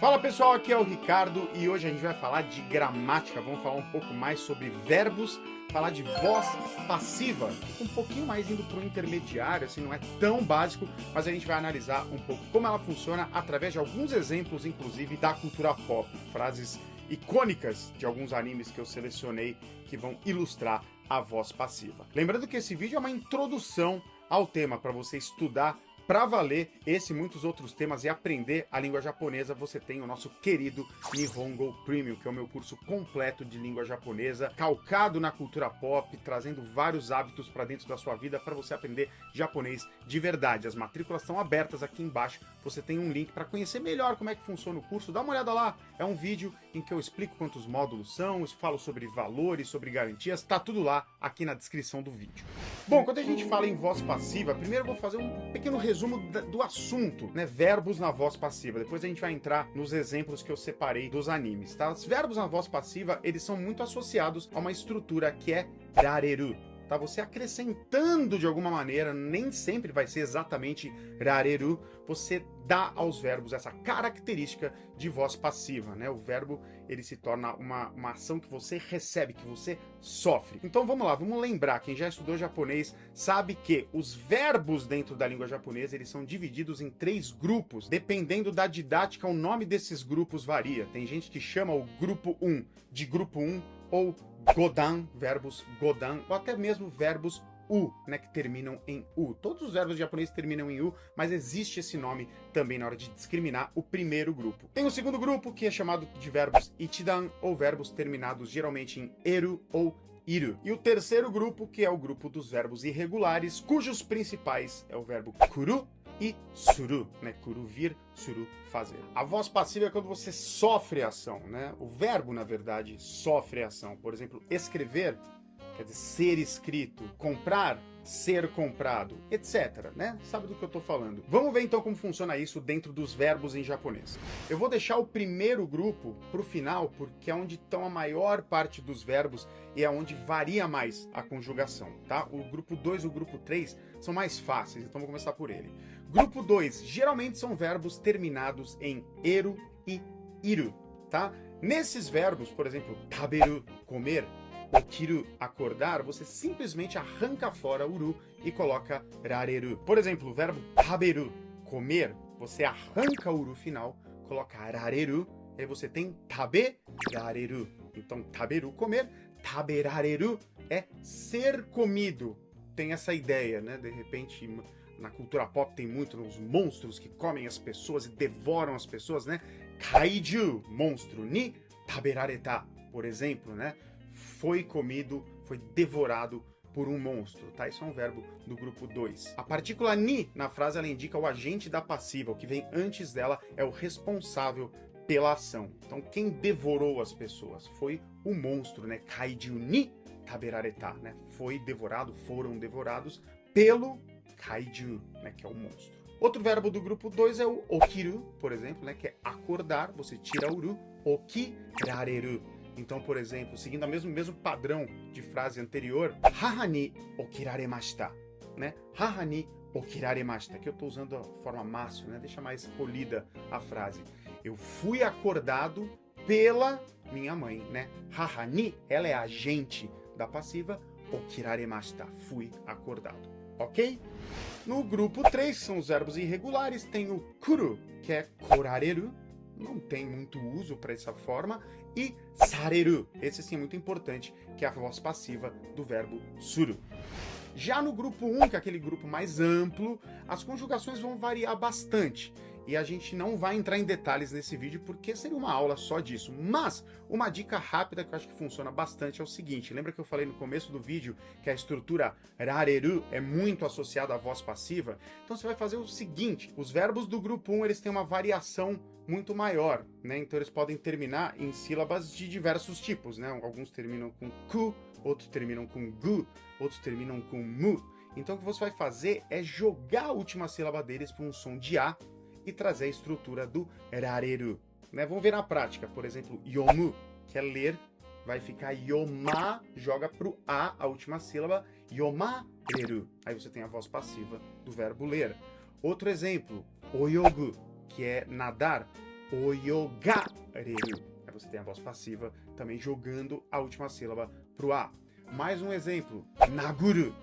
Fala pessoal, aqui é o Ricardo e hoje a gente vai falar de gramática, vamos falar um pouco mais sobre verbos, falar de voz passiva, um pouquinho mais indo para o intermediário, assim, não é tão básico, mas a gente vai analisar um pouco como ela funciona através de alguns exemplos, inclusive da cultura pop, frases icônicas de alguns animes que eu selecionei que vão ilustrar a voz passiva. Lembrando que esse vídeo é uma introdução ao tema para você estudar para valer esse e muitos outros temas e aprender a língua japonesa. Você tem o nosso querido Nihongo Premium, que é o meu curso completo de língua japonesa, calcado na cultura pop, trazendo vários hábitos para dentro da sua vida para você aprender japonês de verdade. As matrículas estão abertas aqui embaixo, você tem um link para conhecer melhor como é que funciona o curso. Dá uma olhada lá, é um vídeo em que eu explico quantos módulos são, falo sobre valores, sobre garantias, tá tudo lá aqui na descrição do vídeo. Bom, quando a gente fala em voz passiva, primeiro eu vou fazer um pequeno resumo do assunto, né? Verbos na voz passiva. Depois a gente vai entrar nos exemplos que eu separei dos animes, tá? Os verbos na voz passiva, eles são muito associados a uma estrutura que é rareru. Tá? Você acrescentando de alguma maneira, nem sempre vai ser exatamente rareru, você dá aos verbos essa característica de voz passiva, né? O verbo, ele se torna uma ação que você recebe, que você sofre. Então vamos lá, vamos lembrar, quem já estudou japonês sabe que os verbos dentro da língua japonesa, eles são divididos em 3 grupos. Dependendo da didática, o nome desses grupos varia. Tem gente que chama o grupo 1 de grupo 1, ou godan, verbos godan, ou até mesmo verbos né, que terminam em u. Todos os verbos japoneses terminam em u, mas existe esse nome também na hora de discriminar o primeiro grupo. Tem o segundo grupo, que é chamado de verbos ichidan, ou verbos terminados geralmente em eru ou iru. E o terceiro grupo, que é o grupo dos verbos irregulares, cujos principais é o verbo kuru e suru, né? Kuru vir, suru fazer. A voz passiva é quando você sofre a ação, né? O verbo, na verdade, sofre a ação. Por exemplo, escrever quer dizer ser escrito, comprar, ser comprado, etc, né? Sabe do que eu tô falando. Vamos ver então como funciona isso dentro dos verbos em japonês. Eu vou deixar o primeiro grupo pro final, porque é onde estão a maior parte dos verbos e é onde varia mais a conjugação, tá? O grupo 2 e o grupo 3 são mais fáceis, então vou começar por ele. Grupo 2, geralmente são verbos terminados em eru e iru, tá? Nesses verbos, por exemplo, taberu, comer, okiru, acordar, você simplesmente arranca fora uru e coloca rareru. Por exemplo, o verbo taberu, comer, você arranca o uru final, coloca rareru, e aí você tem taberareru. Então, taberu, comer, taberareru é ser comido. Tem essa ideia, né? De repente, na cultura pop tem muito os monstros que comem as pessoas e devoram as pessoas, né? Kaiju, monstro, ni taberareta, por exemplo, né? Foi comido, foi devorado por um monstro, tá? Isso é um verbo do grupo 2. A partícula ni na frase, ela indica o agente da passiva, o que vem antes dela é o responsável pela ação. Então, quem devorou as pessoas foi o monstro, né? Kaiju ni taberareta, né? Foi devorado, foram devorados pelo kaiju, né? Que é o monstro. Outro verbo do grupo 2 é o okiru, por exemplo, né? Que é acordar, você tira o uru, okirareru. Então, por exemplo, seguindo o mesmo padrão de frase anterior, haha ni okiraremashita, né? Haha ni okiraremashita, que eu estou usando a forma maço, né? Deixa mais polida a frase. Eu fui acordado pela minha mãe, né? Haha ni, ela é agente da passiva, okiraremashita, fui acordado, ok? No grupo 3, que são os verbos irregulares, tem o kuru, que é korareru, não tem muito uso para essa forma, e sareru, esse sim é muito importante, que é a voz passiva do verbo suru. Já no grupo 1, que é aquele grupo mais amplo, as conjugações vão variar bastante. E a gente não vai entrar em detalhes nesse vídeo, porque seria uma aula só disso. Mas uma dica rápida que eu acho que funciona bastante é o seguinte. Lembra que eu falei no começo do vídeo que a estrutura rareru é muito associada à voz passiva? Então você vai fazer o seguinte. Os verbos do grupo 1, eles têm uma variação muito maior, né? Então eles podem terminar em sílabas de diversos tipos, né? Alguns terminam com ku, outros terminam com gu, outros terminam com mu. Então o que você vai fazer é jogar a última sílaba deles para um som de A e trazer a estrutura do rareru, né? Vamos ver na prática, por exemplo, yomu, que é ler, vai ficar yoma, joga pro a última sílaba, yomareru. Aí você tem a voz passiva do verbo ler. Outro exemplo, oyogu, que é nadar, oyogareru. Aí você tem a voz passiva também jogando a última sílaba pro A. Mais um exemplo, naguru.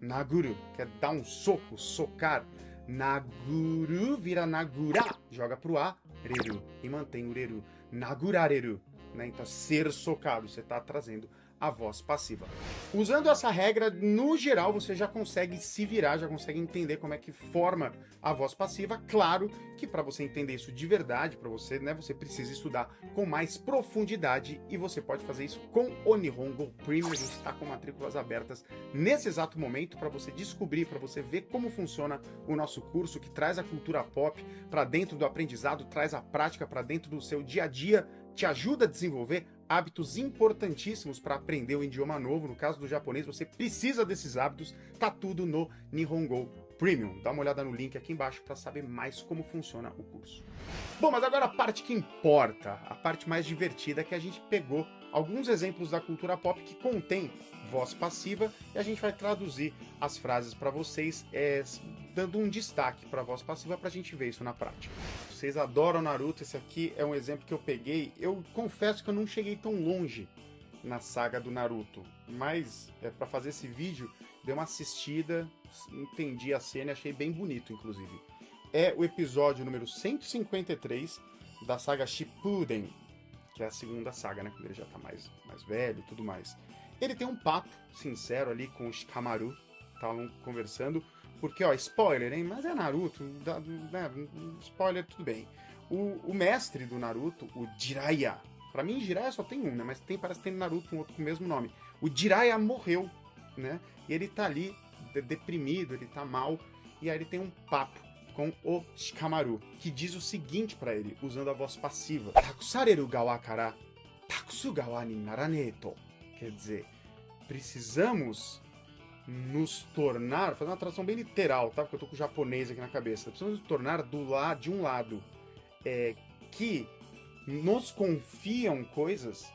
Naguru, que é dar um soco, socar. Naguru vira nagura, joga pro A, reru, e mantém o reru. Nagurareru, né? Então, ser socado, você está trazendo a voz passiva. Usando essa regra, no geral, você já consegue se virar, já consegue entender como é que forma a voz passiva. Claro que para você entender isso de verdade, para você, né, você precisa estudar com mais profundidade e você pode fazer isso com o Nihongo Premium. A gente está com matrículas abertas nesse exato momento para você descobrir, para você ver como funciona o nosso curso, que traz a cultura pop para dentro do aprendizado, traz a prática para dentro do seu dia a dia, te ajuda a desenvolver hábitos importantíssimos para aprender um idioma novo. No caso do japonês, você precisa desses hábitos. Tá tudo no Nihongo Premium. Dá uma olhada no link aqui embaixo para saber mais como funciona o curso. Bom, mas agora a parte que importa, a parte mais divertida, é que a gente pegou alguns exemplos da cultura pop que contém voz passiva e a gente vai traduzir as frases para vocês, dando um destaque para a voz passiva para a gente ver isso na prática. Vocês adoram Naruto, esse aqui é um exemplo que eu peguei. Eu confesso que eu não cheguei tão longe na saga do Naruto, mas para fazer esse vídeo, dei uma assistida, entendi a cena e achei bem bonito, inclusive. É o episódio número 153 da saga Shippuden, que é a segunda saga, né? Quando ele já tá mais velho e tudo mais. Ele tem um papo sincero ali com o Shikamaru, estavam conversando, porque, ó, spoiler, hein? Mas é Naruto, né? Spoiler, tudo bem. O mestre do Naruto, o Jiraiya, pra mim Jiraiya só tem um, né? Mas parece que tem Naruto, um outro com o mesmo nome. O Jiraiya morreu, né? E ele tá ali, deprimido, ele tá mal, e aí ele tem um papo com o Shikamaru, que diz o seguinte pra ele, usando a voz passiva: Takusareru gawa kara takusu gawa ni naraneto. Quer dizer, precisamos nos tornar, fazer uma tradução bem literal, tá? Porque eu tô com o japonês aqui na cabeça. Precisamos nos tornar de um lado que nos confiam coisas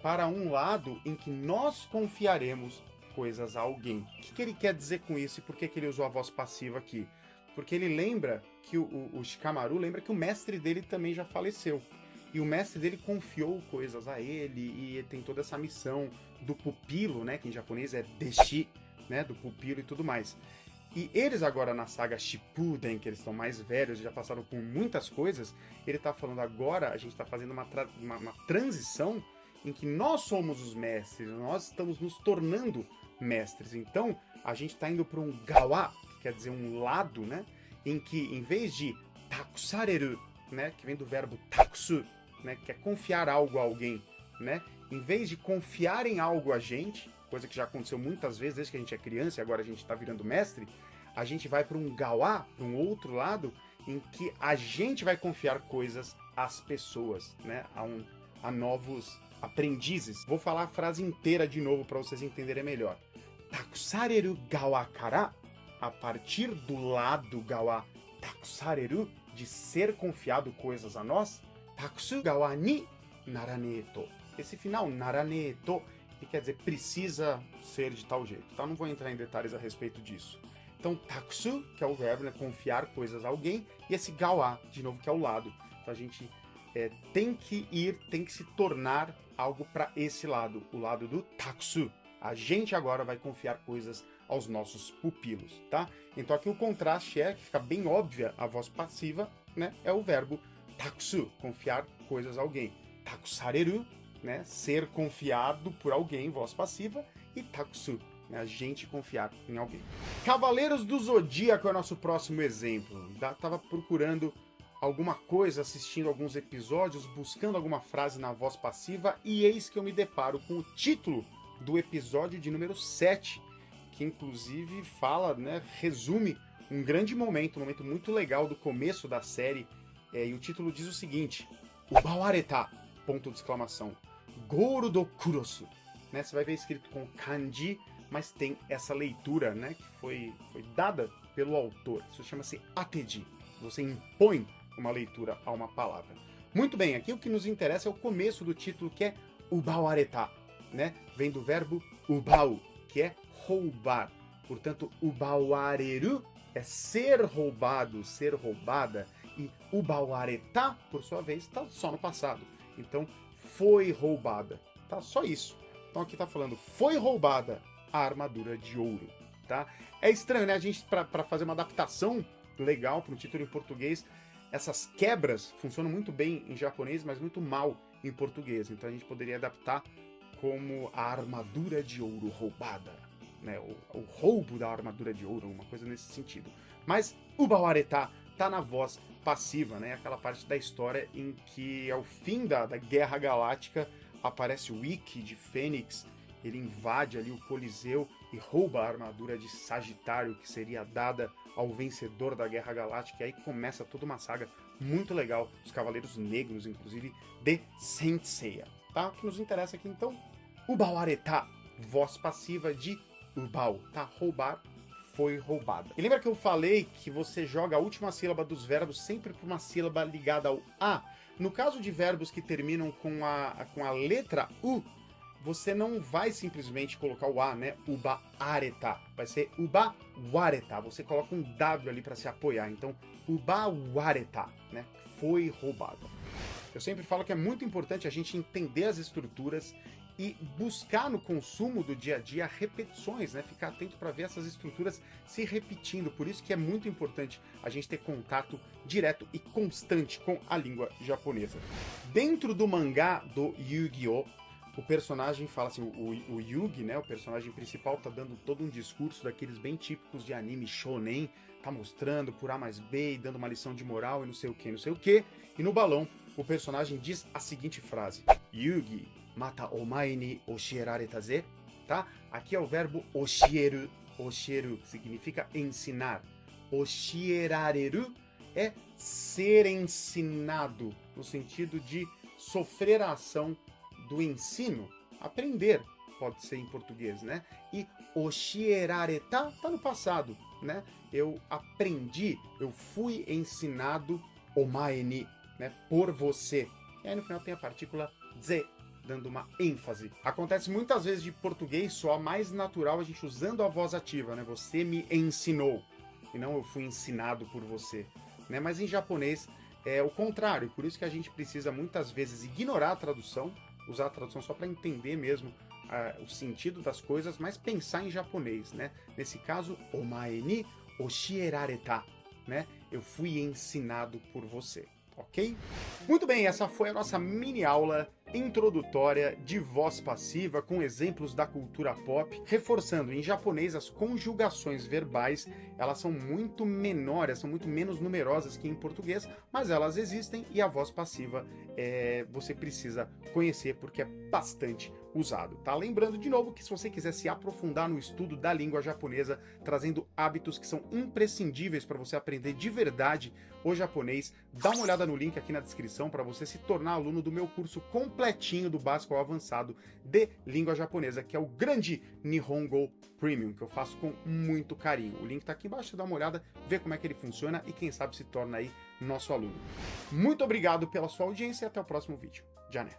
para um lado em que nós confiaremos coisas a alguém. O que ele quer dizer com isso e por que ele usou a voz passiva aqui? Porque ele lembra que o Shikamaru lembra que o mestre dele também já faleceu. E o mestre dele confiou coisas a ele, e ele tem toda essa missão do pupilo, né? Que em japonês é deshi, né? Do pupilo e tudo mais. E eles agora na saga Shippuden, que eles estão mais velhos, já passaram por muitas coisas, ele tá falando agora, a gente tá fazendo uma transição em que nós somos os mestres, nós estamos nos tornando mestres. Então, a gente tá indo para um gawa, quer dizer, um lado, né? Em que, em vez de takusareru, né? Que vem do verbo takusu, né? Que é confiar algo a alguém, né? Em vez de confiar em algo a gente, coisa que já aconteceu muitas vezes desde que a gente é criança e agora a gente está virando mestre, a gente vai para um gawa, para um outro lado, em que a gente vai confiar coisas às pessoas, né? A novos aprendizes. Vou falar a frase inteira de novo para vocês entenderem melhor. Takusareru gawa kara, a partir do lado gawa, takusareru, de ser confiado coisas a nós, takusu gawa ni naraneto. Esse final, naraneto, que quer dizer precisa ser de tal jeito, tá? Não vou entrar em detalhes a respeito disso. Então, takusu, que é o verbo, né? Confiar coisas a alguém, e esse gawa, de novo, que é o lado. Então a gente tem que se tornar algo para esse lado, o lado do takusu. A gente agora vai confiar coisas aos nossos pupilos, tá? Então aqui o contraste que fica bem óbvia a voz passiva, né? É o verbo takusu, confiar coisas a alguém. Takusareru, né? Ser confiado por alguém, voz passiva, e takusu, né? A gente confiar em alguém. Cavaleiros do Zodíaco é o nosso próximo exemplo. Tava procurando alguma coisa, assistindo alguns episódios, buscando alguma frase na voz passiva, e eis que eu me deparo com o título do episódio de número 7, que inclusive fala, né, resume um grande momento, um momento muito legal do começo da série, e o título diz o seguinte: Ubawareta, ponto de exclamação, Goro do Kurosu, né, você vai ver escrito com kanji, mas tem essa leitura, né, que foi dada pelo autor, isso chama-se ateji, você impõe uma leitura a uma palavra. Muito bem, aqui o que nos interessa é o começo do título, que é Ubawareta, né? Vem do verbo ubau, que é roubar. Portanto, ubawareru é ser roubado, ser roubada, e ubawareta, por sua vez, está só no passado. Então, foi roubada, tá? Só isso. Então aqui tá falando, foi roubada a armadura de ouro, tá? É estranho, né? A gente, para fazer uma adaptação legal para um título em português, essas quebras funcionam muito bem em japonês, mas muito mal em português. Então a gente poderia adaptar como a armadura de ouro roubada, né? O roubo da armadura de ouro, uma coisa nesse sentido. Mas ubawareta tá na voz passiva, né? Aquela parte da história em que, ao fim da Guerra Galáctica, aparece o Ikki de Fênix, ele invade ali o Coliseu e rouba a armadura de Sagitário, que seria dada ao vencedor da Guerra Galáctica, e aí começa toda uma saga muito legal, os Cavaleiros Negros, inclusive, de Saint Seiya, tá? O que nos interessa aqui, então, ubawareta, voz passiva de ubao, tá? Roubar, foi roubada. E lembra que eu falei que você joga a última sílaba dos verbos sempre por uma sílaba ligada ao A? No caso de verbos que terminam com a letra U, você não vai simplesmente colocar o A, né? Ubaareta. Vai ser ubawareta. Você coloca um W ali para se apoiar. Então, ubawareta, né? Foi roubada. Eu sempre falo que é muito importante a gente entender as estruturas e buscar no consumo do dia a dia repetições, né? Ficar atento para ver essas estruturas se repetindo. Por isso que é muito importante a gente ter contato direto e constante com a língua japonesa. Dentro do mangá do Yu-Gi-Oh!, o personagem fala assim, o Yugi, né, o personagem principal, tá dando todo um discurso daqueles bem típicos de anime shonen, tá mostrando por A mais B e dando uma lição de moral e não sei o que, não sei o que. E no balão, o personagem diz a seguinte frase: Yugi, mata omae ni oshierareta ze, tá? Aqui é o verbo oshieru, oshieru, que significa ensinar. Oshierareru é ser ensinado, no sentido de sofrer a ação do ensino, aprender, pode ser em português, né? E oshierareta tá no passado, né? Eu aprendi, eu fui ensinado omae ni, né? Por você. E aí no final tem a partícula ze, dando uma ênfase. Acontece muitas vezes de português soar mais natural a gente usando a voz ativa, né? Você me ensinou, e não eu fui ensinado por você, né? Mas em japonês é o contrário, por isso que a gente precisa muitas vezes ignorar a tradução, usar a tradução só para entender mesmo o sentido das coisas, mas pensar em japonês, né? Nesse caso, omae ni oshierareta, né? Eu fui ensinado por você, ok? Muito bem, essa foi a nossa mini aula introdutória de voz passiva com exemplos da cultura pop, reforçando em japonês as conjugações verbais, elas são muito menores, são muito menos numerosas que em português, mas elas existem e a voz passiva você precisa conhecer porque é bastante usado, tá? Lembrando de novo que se você quiser se aprofundar no estudo da língua japonesa, trazendo hábitos que são imprescindíveis para você aprender de verdade o japonês, dá uma olhada no link aqui na descrição para você se tornar aluno do meu curso completinho do básico ao avançado de língua japonesa, que é o grande Nihongo Premium, que eu faço com muito carinho. O link tá aqui embaixo, dá uma olhada, vê como é que ele funciona e quem sabe se torna aí nosso aluno. Muito obrigado pela sua audiência e até o próximo vídeo. Já né?